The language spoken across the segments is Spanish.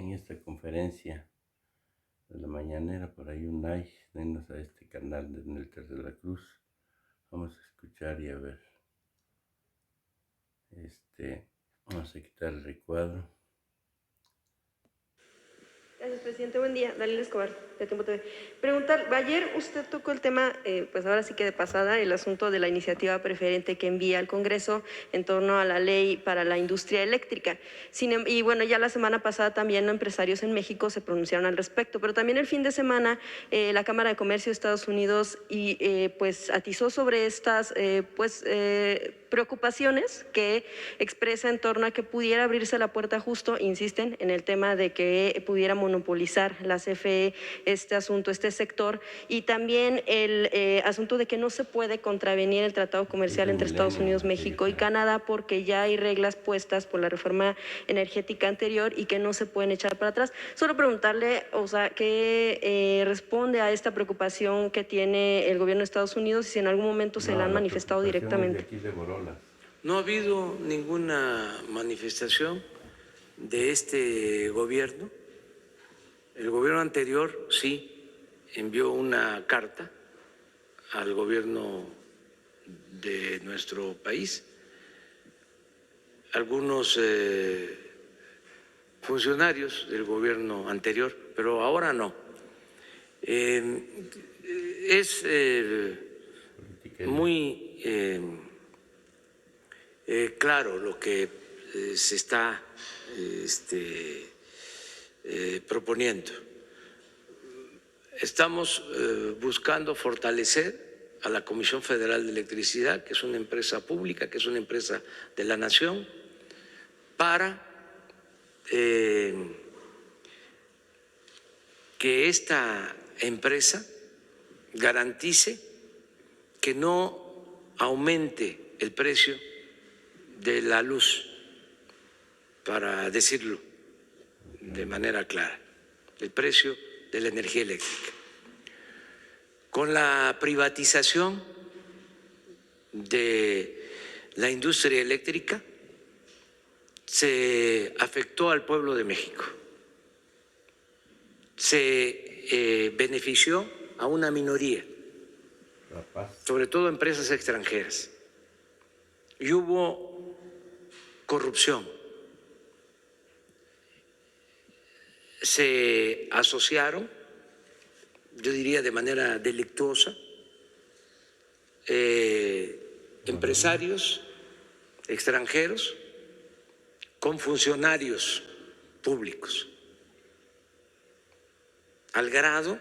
en esta conferencia de la mañanera, por ahí un like, denos a este canal de Nelter de la Cruz. Vamos a escuchar y a ver. Vamos a quitar el recuadro. Gracias, presidente. Buen día. Dalila Escobar, de Tiempo TV. Preguntar, ayer usted tocó el tema, pues ahora sí que de pasada, el asunto de la iniciativa preferente que envía al Congreso en torno a la ley para la industria eléctrica. Y bueno, ya la semana pasada también empresarios en México se pronunciaron al respecto, pero también el fin de semana la Cámara de Comercio de Estados Unidos pues atizó sobre estas preocupaciones que expresa en torno a que pudiera abrirse la puerta justo, insisten, en el tema de que pudiera monopolizar la CFE este asunto, este sector, y también el asunto de que no se puede contravenir el tratado comercial entre Estados Unidos, México y Canadá porque ya hay reglas puestas por la reforma energética anterior y que no se pueden echar para atrás. Solo preguntarle, o sea, ¿qué responde a esta preocupación que tiene el gobierno de Estados Unidos y si en algún momento se la han manifestado directamente? No ha habido ninguna manifestación de este gobierno. El gobierno anterior sí envió una carta al gobierno de nuestro país. Algunos funcionarios del gobierno anterior, pero ahora no. Es muy claro lo que se está proponiendo. Estamos buscando fortalecer a la Comisión Federal de Electricidad, que es una empresa pública, que es una empresa de la nación, para que esta empresa garantice que no aumente el precio de la luz, para decirlo de manera clara, el precio de la energía eléctrica. Con la privatización de la industria eléctrica se afectó al pueblo de México, se benefició a una minoría, sobre todo empresas extranjeras, y hubo corrupción. Se asociaron, yo diría de manera delictuosa, empresarios extranjeros con funcionarios públicos, al grado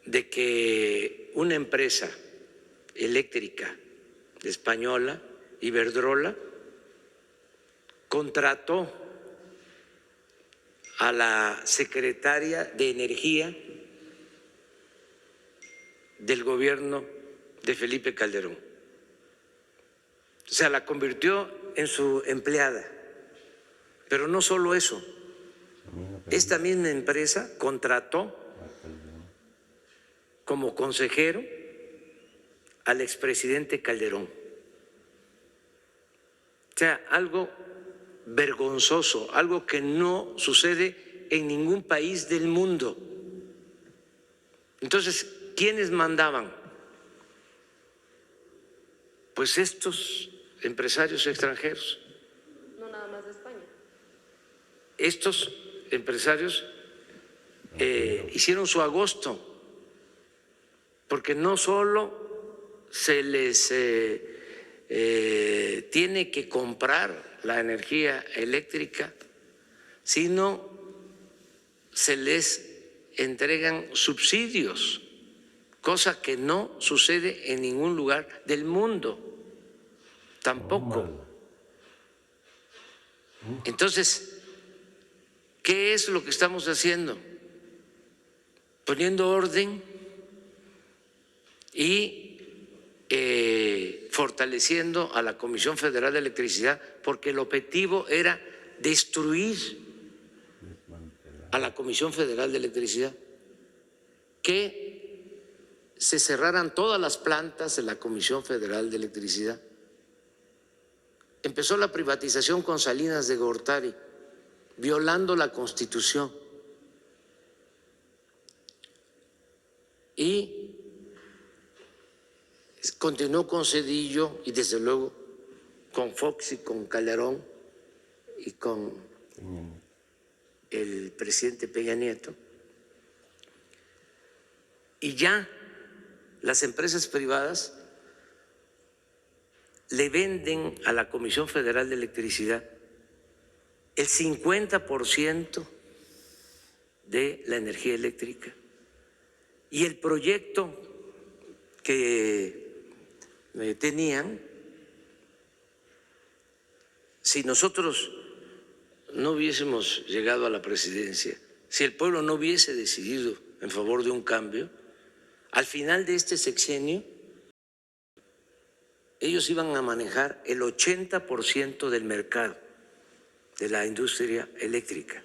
de que una empresa eléctrica española, Iberdrola, contrató a la secretaria de Energía del gobierno de Felipe Calderón. O sea, la convirtió en su empleada. Pero no solo eso, esta misma empresa contrató como consejero al expresidente Calderón. O sea, algo vergonzoso, algo que no sucede en ningún país del mundo. Entonces, ¿quiénes mandaban? Pues estos empresarios extranjeros. No nada más de España. Estos empresarios hicieron su agosto, porque no solo se les tiene que comprar la energía eléctrica, sino se les entregan subsidios, cosa que no sucede en ningún lugar del mundo, tampoco. Entonces, ¿qué es lo que estamos haciendo? Poniendo orden y fortaleciendo a la Comisión Federal de Electricidad, porque el objetivo era destruir a la Comisión Federal de Electricidad, que se cerraran todas las plantas de la Comisión Federal de Electricidad. Empezó la privatización con Salinas de Gortari violando la Constitución. Y continuó con Zedillo y desde luego con Fox y con Calderón y con el presidente Peña Nieto. Y ya las empresas privadas le venden a la Comisión Federal de Electricidad el 50% de la energía eléctrica. Y el proyecto que tenían, si nosotros no hubiésemos llegado a la presidencia, si el pueblo no hubiese decidido en favor de un cambio, al final de este sexenio, ellos iban a manejar el 80% del mercado de la industria eléctrica.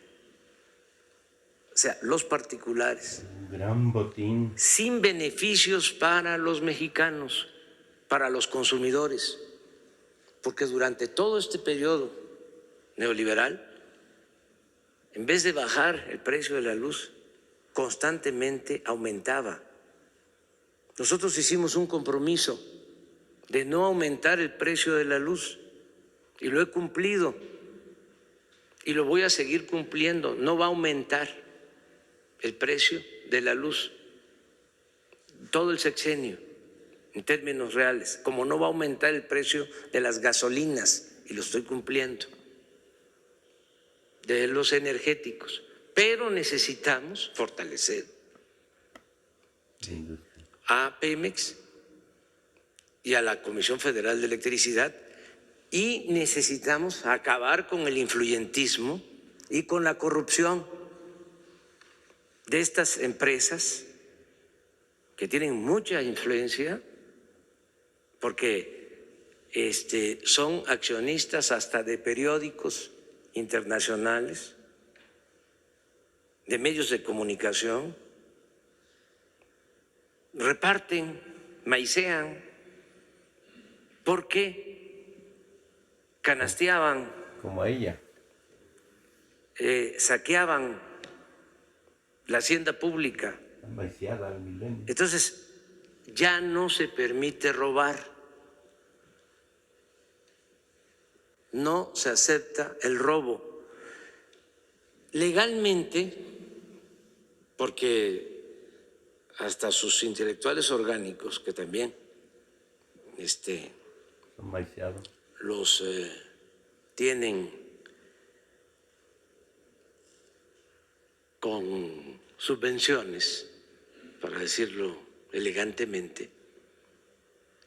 O sea, los particulares. Un gran botín. Sin beneficios para los mexicanos, para los consumidores, porque durante todo este periodo neoliberal, en vez de bajar el precio de la luz, constantemente aumentaba. Nosotros hicimos un compromiso de no aumentar el precio de la luz y lo he cumplido y lo voy a seguir cumpliendo. No va a aumentar el precio de la luz todo el sexenio en términos reales, como no va a aumentar el precio de las gasolinas, y lo estoy cumpliendo, de los energéticos, pero necesitamos fortalecer a Pemex y a la Comisión Federal de Electricidad, y necesitamos acabar con el influyentismo y con la corrupción de estas empresas que tienen mucha influencia, porque son accionistas hasta de periódicos internacionales, de medios de comunicación, reparten, maicean, porque canasteaban, Como ella. saqueaban la hacienda pública. Vaciada al milenio. Entonces, ya no se permite robar, no se acepta el robo. Legalmente, porque hasta sus intelectuales orgánicos, que también Son vaciados. los tienen con subvenciones, para decirlo elegantemente,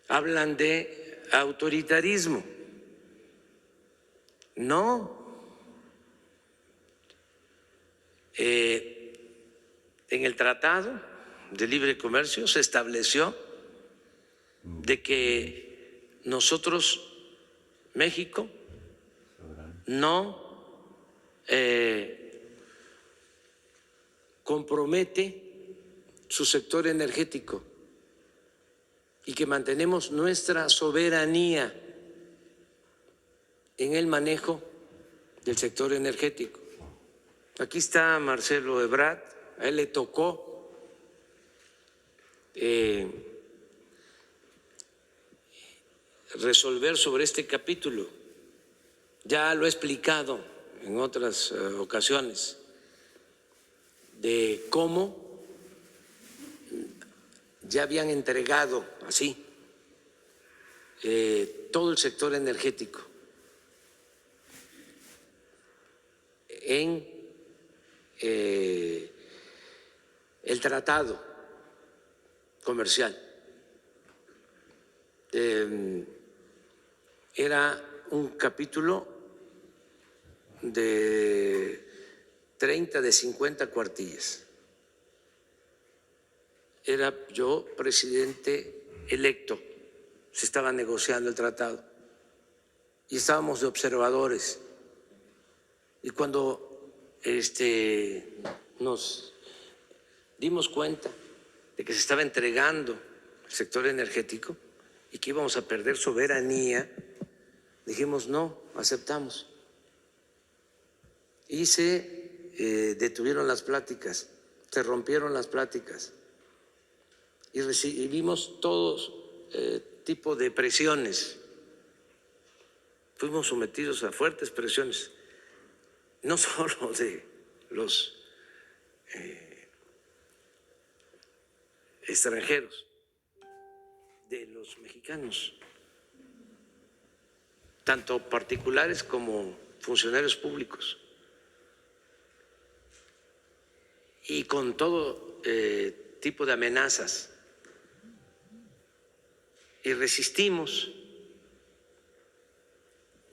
hablan de autoritarismo. No. En el Tratado de Libre Comercio se estableció de que nosotros, México, no compromete su sector energético y que mantenemos nuestra soberanía en el manejo del sector energético. Aquí está Marcelo Ebrard, a él le tocó resolver sobre este capítulo. Ya lo he explicado en otras ocasiones, de cómo ya habían entregado así todo el sector energético en el tratado comercial. Era un capítulo de 30, de 50 cuartillas. Era yo presidente electo, se estaba negociando el tratado y estábamos de observadores. Y cuando nos dimos cuenta de que se estaba entregando el sector energético y que íbamos a perder soberanía, dijimos no, aceptamos. y se detuvieron las pláticas, se rompieron las pláticas y recibimos todo tipo de presiones. Fuimos sometidos a fuertes presiones, no solo de los extranjeros, de los mexicanos, tanto particulares como funcionarios públicos, y con todo tipo de amenazas. Y resistimos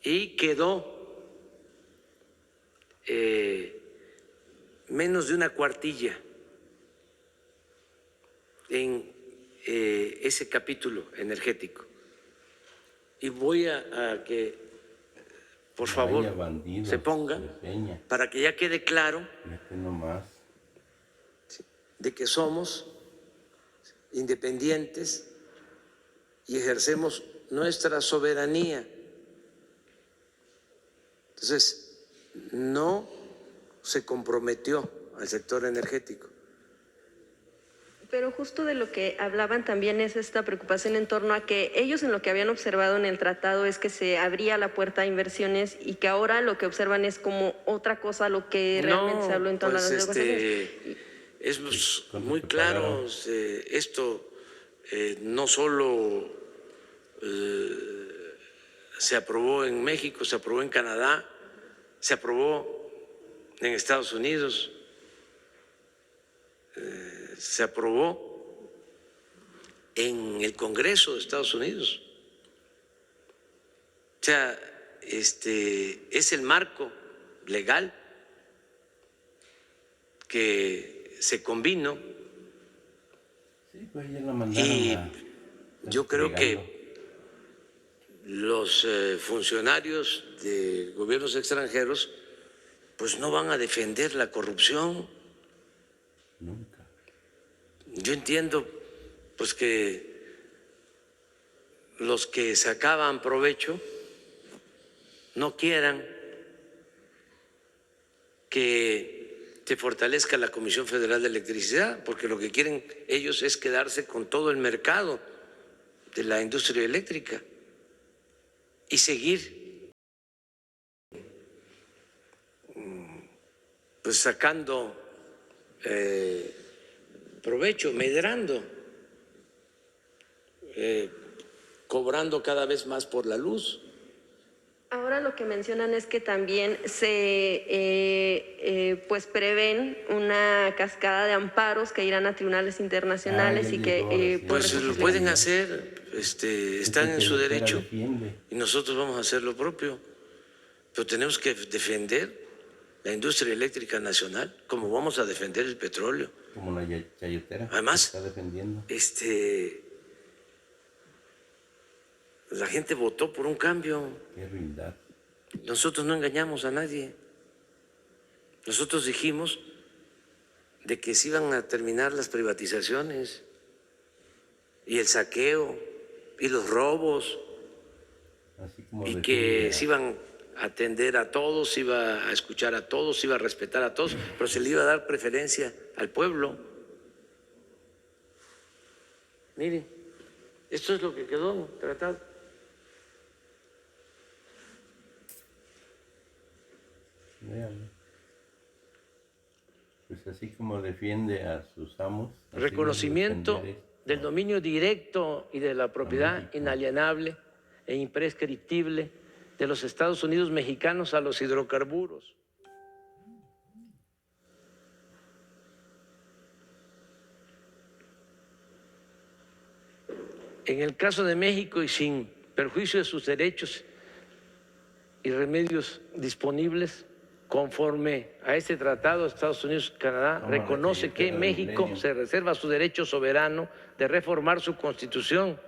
y quedó menos de una cuartilla en ese capítulo energético. Y voy a que, por favor, Vaya bandidos, se pongan de Peña. para que ya quede claro Fíjate nomás. de que somos independientes y ejercemos nuestra soberanía. Entonces, no se comprometió al sector energético. Pero justo de lo que hablaban también es esta preocupación en torno a que ellos en lo que habían observado en el tratado es que se abría la puerta a inversiones y que ahora lo que observan es como otra cosa lo que realmente se habló en todas las negociaciones. Es muy claro, esto no solo se aprobó en México, se aprobó en Canadá, se aprobó en Estados Unidos, se aprobó en el Congreso de Estados Unidos. O sea, es el marco legal que se combinó. Sí, pues ya la mandaron Y yo creo fregando. que los funcionarios de gobiernos extranjeros pues no van a defender la corrupción. Nunca. Yo entiendo pues que los que sacaban provecho no quieran que se fortalezca la Comisión Federal de Electricidad, porque lo que quieren ellos es quedarse con todo el mercado de la industria eléctrica y seguir pues sacando provecho, medrando, cobrando cada vez más por la luz. Ahora lo que mencionan es que también se pues prevén una cascada de amparos que irán a tribunales internacionales y que pues lo pueden hacer, están en su derecho y nosotros vamos a hacer lo propio, pero tenemos que defender la industria eléctrica nacional como vamos a defender el petróleo. Como la chayotera. Además, está defendiendo. La gente votó por un cambio. Qué ruindad. Nosotros no engañamos a nadie. Nosotros dijimos de que se iban a terminar las privatizaciones y el saqueo y los robos, Así como y que se iban a atender a todos, se iba a escuchar a todos, se iba a respetar a todos, pero se le iba a dar preferencia al pueblo. Miren, esto es lo que quedó tratado. Véanlo. Pues así como defiende a sus amos. Reconocimiento del dominio directo y de la propiedad inalienable e imprescriptible de los Estados Unidos mexicanos a los hidrocarburos. En el caso de México y sin perjuicio de sus derechos y remedios disponibles, conforme a este tratado, Estados Unidos y Canadá reconoce que México se reserva su derecho soberano de reformar su Constitución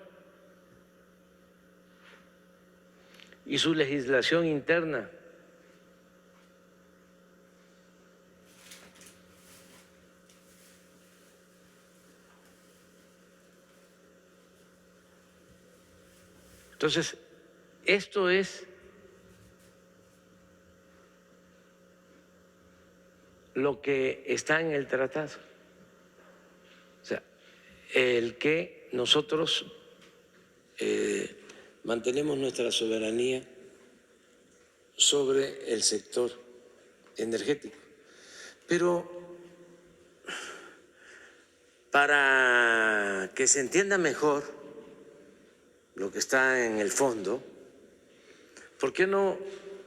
y su legislación interna. Entonces, esto es lo que está en el tratado. O sea, el que nosotros mantenemos nuestra soberanía sobre el sector energético. Pero para que se entienda mejor lo que está en el fondo, ¿por qué no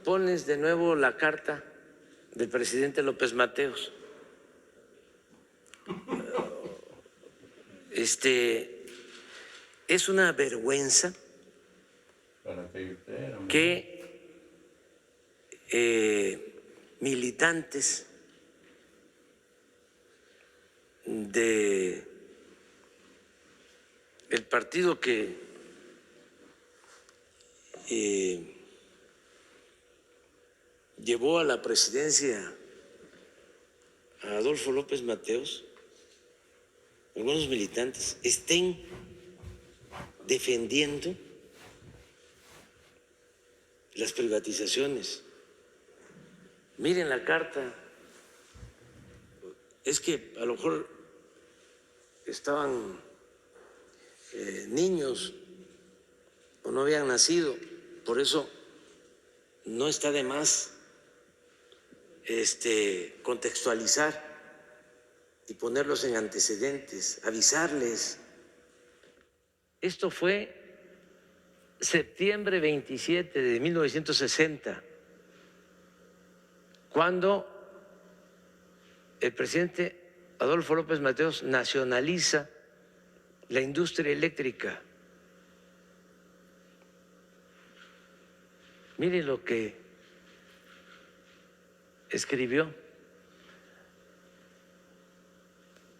pones de nuevo la carta del presidente López Mateos? Es una vergüenza que militantes de el partido que llevó a la presidencia a Adolfo López Mateos, algunos militantes estén defendiendo las privatizaciones. Miren la carta. Es que a lo mejor estaban niños o no habían nacido, por eso no está de más contextualizar y ponerlos en antecedentes, avisarles. Esto fue septiembre 27 de 1960, cuando el presidente Adolfo López Mateos nacionaliza la industria eléctrica. Mire lo que escribió.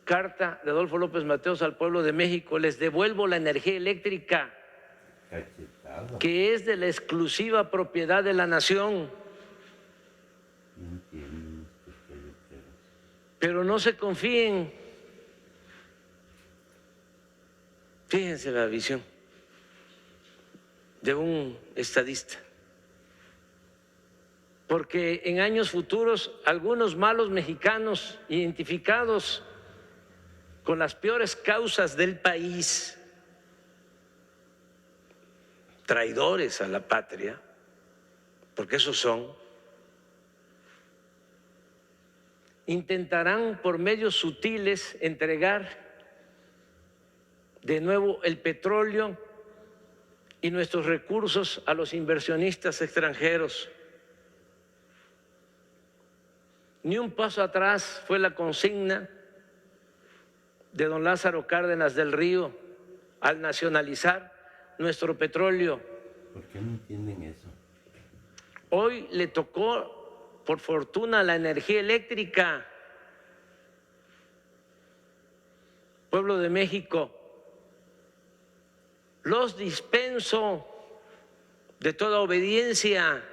Carta de Adolfo López Mateos al pueblo de México: les devuelvo la energía eléctrica, que es de la exclusiva propiedad de la nación. Pero no se confíen. Fíjense la visión de un estadista. Porque en años futuros algunos malos mexicanos identificados con las peores causas del país, traidores a la patria, porque esos son, intentarán por medios sutiles entregar de nuevo el petróleo y nuestros recursos a los inversionistas extranjeros. Ni un paso atrás fue la consigna de don Lázaro Cárdenas del Río al nacionalizar nuestro petróleo. ¿Por qué no entienden eso? Hoy le tocó, por fortuna, la energía eléctrica. Pueblo de México, los dispenso de toda obediencia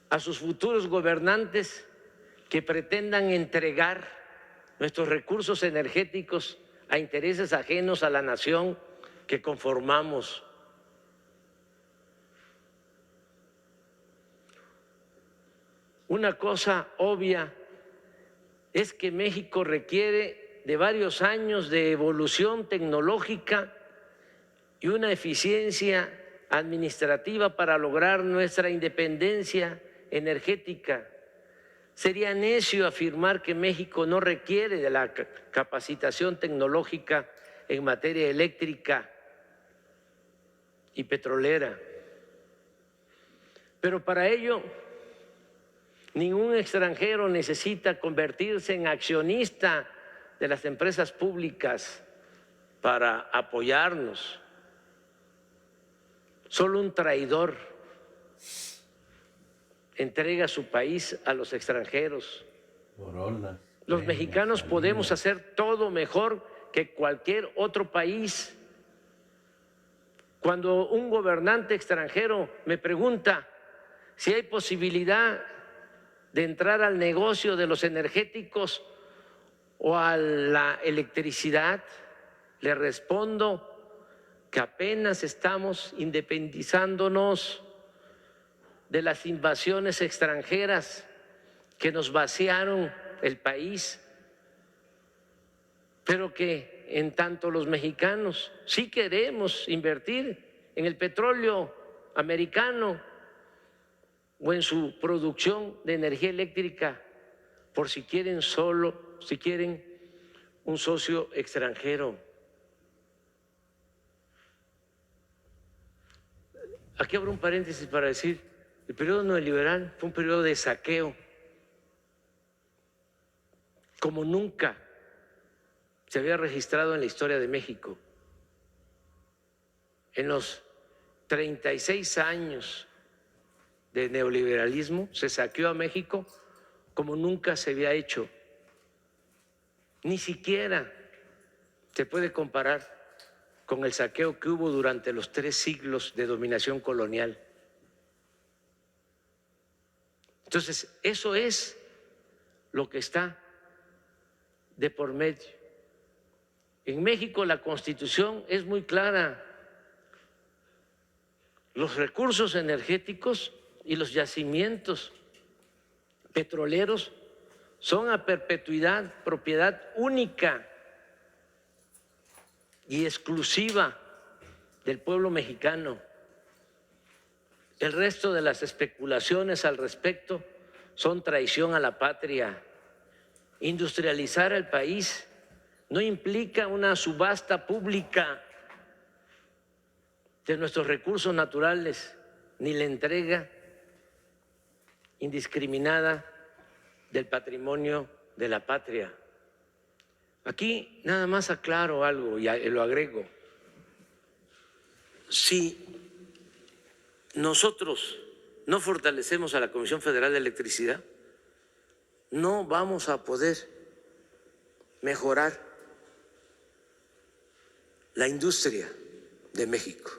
a sus futuros gobernantes que pretendan entregar nuestros recursos energéticos a intereses ajenos a la nación que conformamos. Una cosa obvia es que México requiere de varios años de evolución tecnológica y una eficiencia administrativa para lograr nuestra independencia energética. Sería necio afirmar que México no requiere de la capacitación tecnológica en materia eléctrica y petrolera. Pero para ello, ningún extranjero necesita convertirse en accionista de las empresas públicas para apoyarnos. Solo un traidor entrega su país a los extranjeros. Los mexicanos podemos hacer todo mejor que cualquier otro país. Cuando un gobernante extranjero me pregunta si hay posibilidad de entrar al negocio de los energéticos o a la electricidad, le respondo que apenas estamos independizándonos. de las invasiones extranjeras que nos vaciaron el país, pero que en tanto los mexicanos sí queremos invertir en el petróleo americano o en su producción de energía eléctrica, por si quieren un socio extranjero. Aquí abro un paréntesis para decir, el periodo neoliberal fue un periodo de saqueo, como nunca se había registrado en la historia de México. En los 36 años de neoliberalismo se saqueó a México como nunca se había hecho. Ni siquiera se puede comparar con el saqueo que hubo durante los 3 siglos de dominación colonial. Entonces, eso es lo que está de por medio. En México la Constitución es muy clara. Los recursos energéticos y los yacimientos petroleros son a perpetuidad propiedad única y exclusiva del pueblo mexicano. El resto de las especulaciones al respecto son traición a la patria. Industrializar el país no implica una subasta pública de nuestros recursos naturales, ni la entrega indiscriminada del patrimonio de la patria. Aquí nada más aclaro algo y lo agrego. Si nosotros no fortalecemos a la Comisión Federal de Electricidad, no vamos a poder mejorar la industria de México,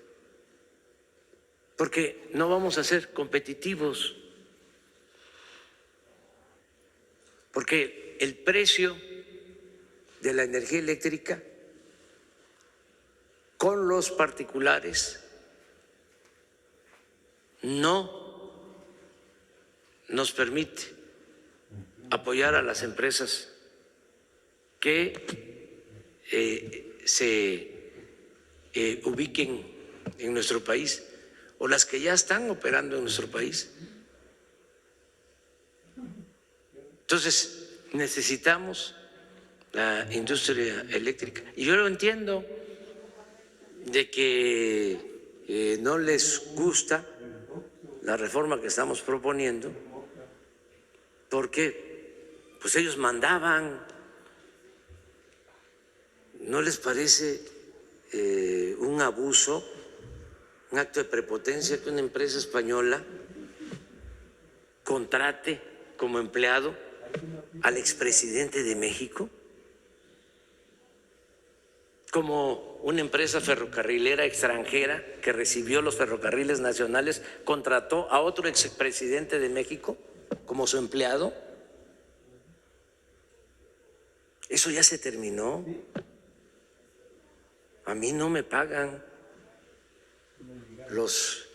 porque no vamos a ser competitivos, porque el precio de la energía eléctrica con los particulares no nos permite apoyar a las empresas que se ubiquen en nuestro país o las que ya están operando en nuestro país. Entonces, necesitamos la industria eléctrica. Y yo lo entiendo de que no les gusta la reforma que estamos proponiendo, porque pues ellos mandaban. ¿No les parece un abuso, un acto de prepotencia que una empresa española contrate como empleado al expresidente de México? Como una empresa ferrocarrilera extranjera que recibió los ferrocarriles nacionales contrató a otro expresidente de México como su empleado. Eso ya se terminó. A mí no me pagan los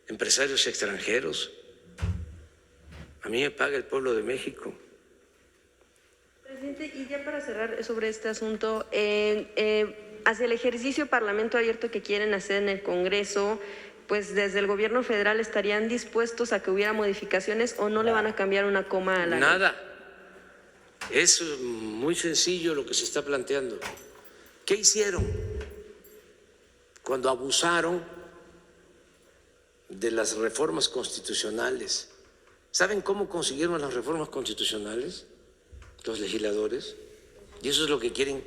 empresarios extranjeros, a mí me paga el pueblo de México. Presidente, y ya para cerrar sobre este asunto, hacia el ejercicio de Parlamento abierto que quieren hacer en el Congreso, pues desde el gobierno federal estarían dispuestos a que hubiera modificaciones o no le van a cambiar una coma a la ley. Nada. Es muy sencillo lo que se está planteando. ¿Qué hicieron cuando abusaron de las reformas constitucionales? ¿Saben cómo consiguieron las reformas constitucionales los legisladores? Y eso es lo que quieren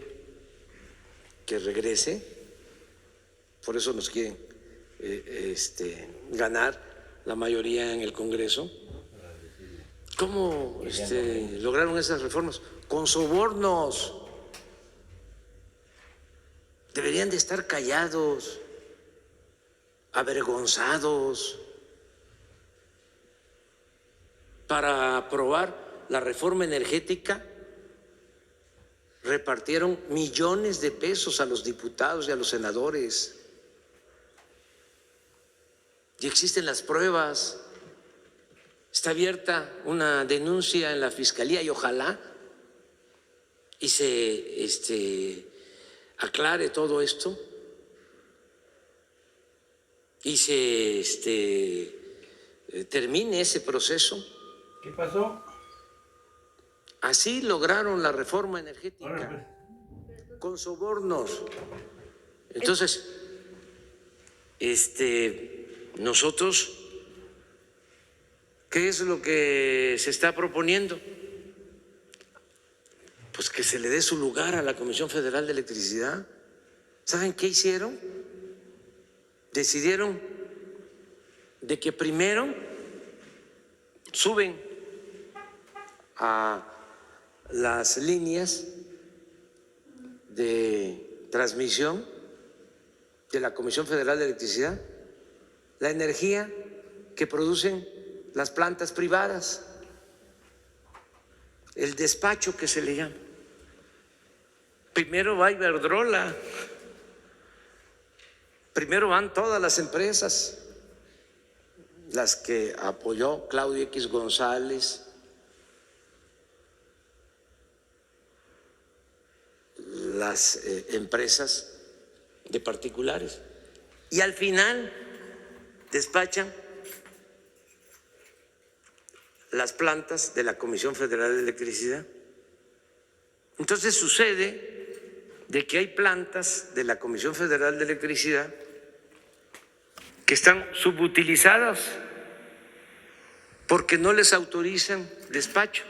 que regrese. Por eso nos quieren ganar la mayoría en el Congreso. ¿Cómo lograron esas reformas? Con sobornos. Deberían de estar callados, avergonzados. Para aprobar la reforma energética repartieron millones de pesos a los diputados y a los senadores. Y existen las pruebas. Está abierta una denuncia en la Fiscalía y ojalá y se aclare todo esto y se termine ese proceso. ¿Qué pasó? Así lograron la reforma Ahora, energética, pues. con sobornos. Entonces, nosotros, ¿qué es lo que se está proponiendo? Pues que se le dé su lugar a la Comisión Federal de Electricidad. ¿Saben qué hicieron? Decidieron de que primero suben a las líneas de transmisión de la Comisión Federal de Electricidad la energía que producen las plantas privadas, el despacho que se le llama. Primero va Iberdrola, primero van todas las empresas, las que apoyó Claudio X González, las empresas de particulares, y al final despachan las plantas de la Comisión Federal de Electricidad. Entonces sucede de que hay plantas de la Comisión Federal de Electricidad que están subutilizadas porque no les autorizan despacho,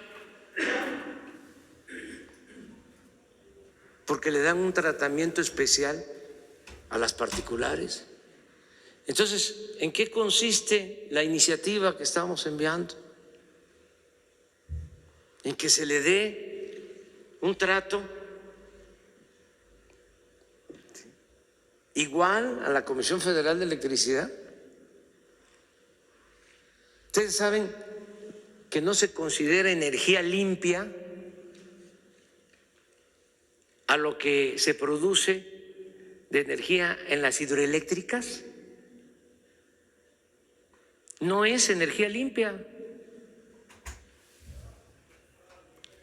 porque le dan un tratamiento especial a las particulares. Entonces, ¿en qué consiste la iniciativa que estamos enviando? En que se le dé un trato igual a la Comisión Federal de Electricidad. Ustedes saben que no se considera energía limpia a lo que se produce de energía en las hidroeléctricas. No es energía limpia.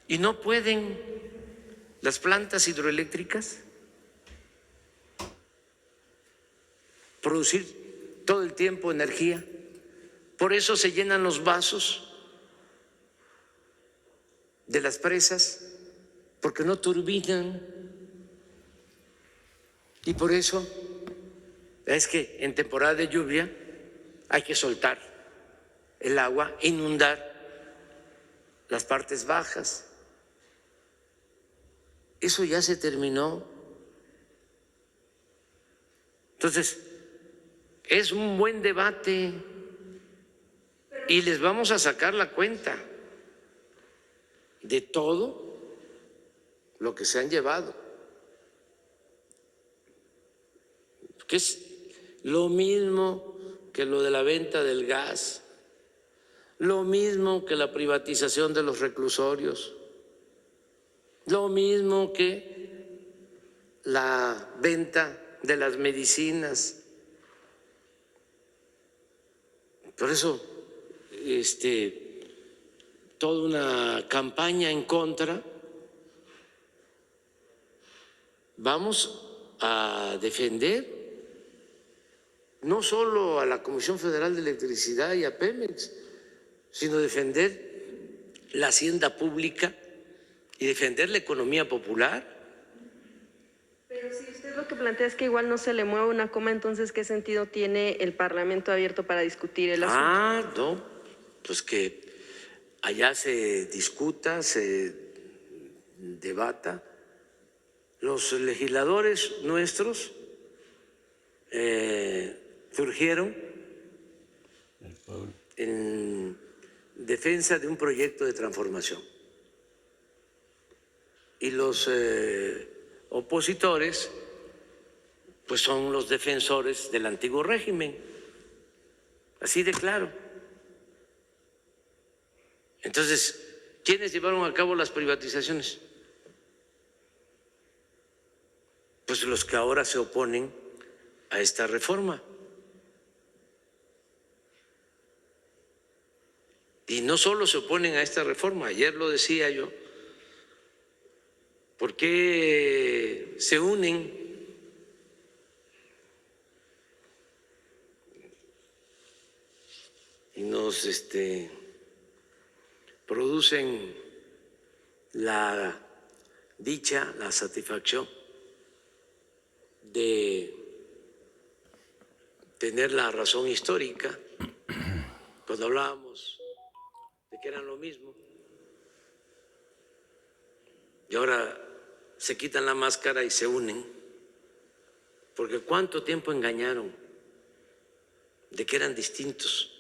Y no pueden las plantas hidroeléctricas producir todo el tiempo energía. Por eso se llenan los vasos de las presas, porque no turbinan. Y por eso es que en temporada de lluvia hay que soltar el agua, inundar las partes bajas. Eso ya se terminó. Entonces, es un buen debate y les vamos a sacar la cuenta de todo lo que se han llevado, que es lo mismo que lo de la venta del gas, lo mismo que la privatización de los reclusorios, lo mismo que la venta de las medicinas. Por eso, toda una campaña en contra. Vamos a defender no solo a la Comisión Federal de Electricidad y a Pemex, sino defender la hacienda pública y defender la economía popular. Pero si usted lo que plantea es que igual no se le mueve una coma, entonces ¿qué sentido tiene el Parlamento abierto para discutir el asunto? No, pues que allá se discuta, se debata. Los legisladores nuestros surgieron en defensa de un proyecto de transformación. Y los opositores, pues son los defensores del antiguo régimen, así de claro. Entonces, ¿quiénes llevaron a cabo las privatizaciones? Pues los que ahora se oponen a esta reforma. Y no solo se oponen a esta reforma, ayer lo decía yo, ¿por qué se unen y nos producen la dicha, la satisfacción de tener la razón histórica cuando hablábamos de que eran lo mismo y ahora se quitan la máscara y se unen? Porque ¿cuánto tiempo engañaron de que eran distintos?